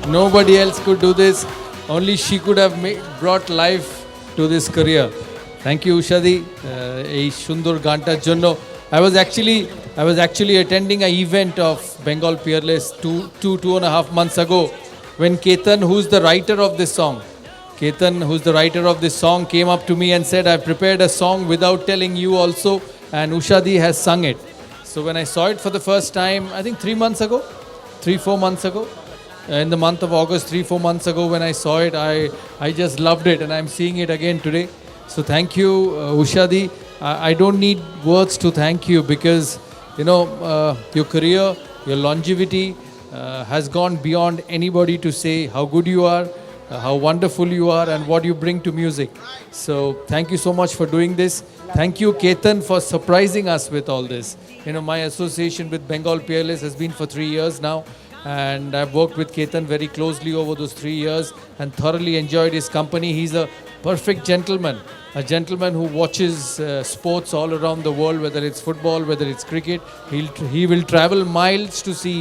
Nobody else could do this. Only she could have brought life to this career. Thank you, Ushadi. এই সুন্দর গানটার জন্য I was actually attending an event of Bengal Peerless two and a half months ago when Ketan, who's the writer of this song, came up to me and said, I've prepared a song without telling you also, and Ushadi has sung it. So when I saw it for the first time, I think 4 months ago, in the month of August, 4 months ago when I saw it, I just loved it, and I'm seeing it again today. So thank you, Ushadi. I don't need words to thank you because, your career, your longevity has gone beyond anybody to say how good you are, how wonderful you are, and what you bring to music. So thank you so much for doing this. Thank you, Ketan, for surprising us with all this. My association with Bengal Peerless has been for 3 years now, and I've worked with Ketan very closely over those 3 years and thoroughly enjoyed his company. He's a perfect gentleman, a gentleman who watches sports all around the world, whether it's football, whether it's cricket. He will travel miles to see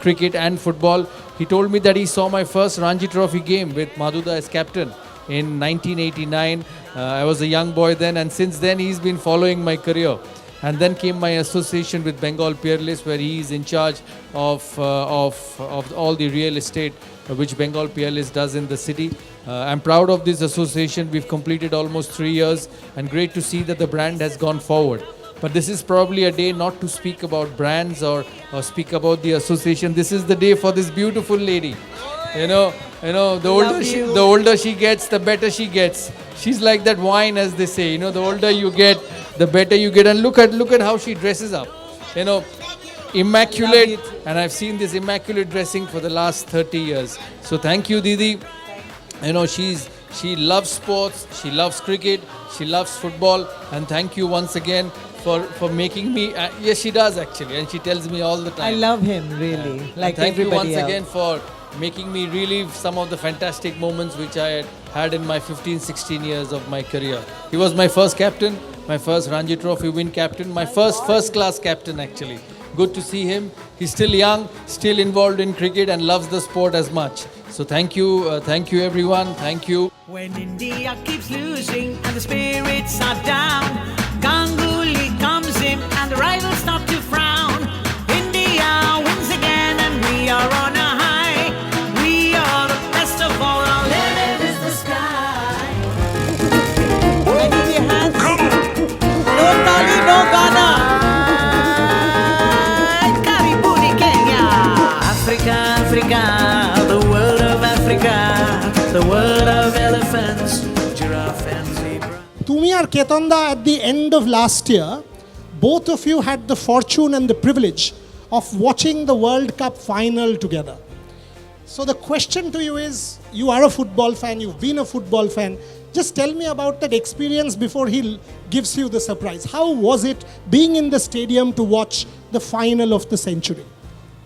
cricket and football. He told me that he saw my first Ranji Trophy game with Madhuda as captain in 1989. I was a young boy then, and since then he's been following my career. And then came my association with Bengal Peerless, where he is in charge of all the real estate which Bengal Peerless does in the city. I'm proud of this association. We've completed almost 3 years, and great to see that the brand has gone forward. But this is probably a day not to speak about brands or speak about the association. This is the day for this beautiful lady. The older she gets, the better she gets. She's like that wine, as they say. The older you get, the better you get. And look at how she dresses up. Immaculate. And I've seen this immaculate dressing for the last 30 years. So thank you, Didi. She loves sports, she loves cricket, she loves football, and thank you once again for making me. Yes, she does actually, and she tells me all the time. I love him really, like thank you everybody once else. again for making me relive some of the fantastic moments which I had in my 16 years of my career. He was my first captain, my first Ranji Trophy win captain, my first class captain actually. Good to see him. He's still young, still involved in cricket, and loves the sport as much. So thank you everyone, thank you. When India keeps losing and the spirits are down, Ganguly comes in and the rivals start to frown. India wins again and we are on a high. We are the best of all, our limit is the sky. I give you hands. No Tali, no Ghana. Karibuni Kenya, Africa, Africa, the world of Africa, the world of elephants, giraffe and zebra. Tumi আর Ketanda, at the end of last year, both of you had the fortune and the privilege of watching the World Cup final together. So the question to you is, you are a football fan, you've been a football fan. Just tell me about that experience before he gives you the surprise. How was it being in the stadium to watch the final of the century?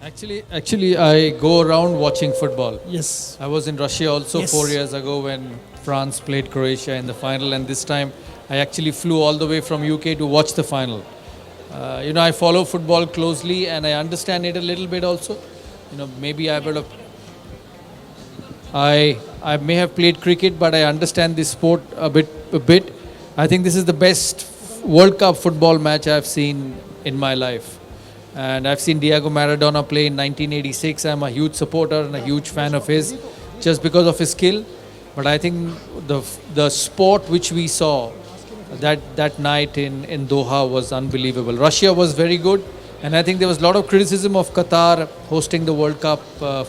Actually, I go around watching football. Yes. I was in Russia also Yes. 4 years ago when France played Croatia in the final, and this time I actually flew all the way from UK to watch the final. I follow football closely and I understand it a little bit also. Maybe I may have played cricket, but I understand this sport a bit. I think this is the best World Cup football match I've seen in my life. And I've seen Diego Maradona play in 1986. I'm a huge supporter and a huge fan of his, just because of his skill. But I think the sport which we saw that night in Doha was unbelievable. Russia was very good, and I think there was a lot of criticism of Qatar hosting the World Cup,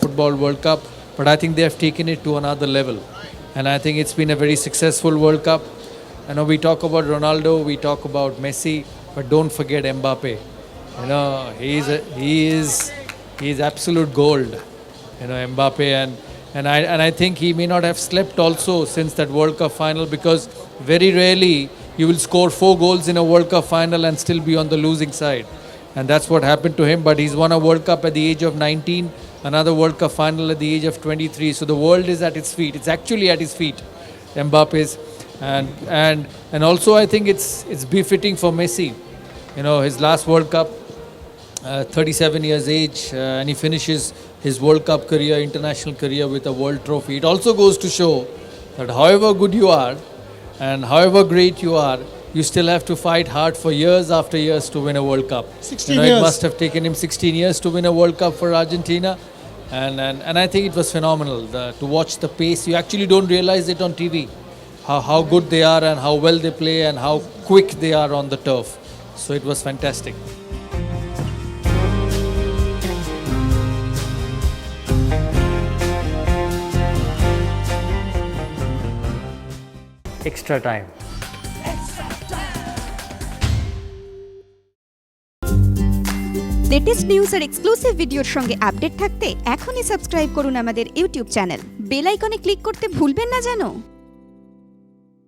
football World Cup. But I think they have taken it to another level, and I think it's been a very successful World Cup. We talk about Ronaldo, we talk about Messi, but don't forget Mbappe. He is absolute gold. Mbappe, and I think he may not have slept also since that World Cup final, because very rarely you will score 4 goals in a World Cup final and still be on the losing side. And that's what happened to him. But he's won a World Cup at the age of 19, another World Cup final at the age of 23. So the world is at its feet. It's actually at his feet, Mbappe's. And also I think it's befitting for Messi. His last World Cup, 37 years age, and he finishes his World Cup career, international career with a world trophy. It also goes to show that however good you are and however great you are, you still have to fight hard for years after years to win a World Cup. 16 It years. must have taken him 16 years to win a World Cup for Argentina. And I think it was phenomenal to watch the pace. You actually don't realize it on TV, how good they are and how well they play and how quick they are on the turf. So it was fantastic. Extra time. Latest news আর exclusive ভিডিওর সঙ্গে update থাকতে এখনই subscribe করুন আমাদের YouTube channel. Bell আইকনে click করতে ভুলবেন না যেন।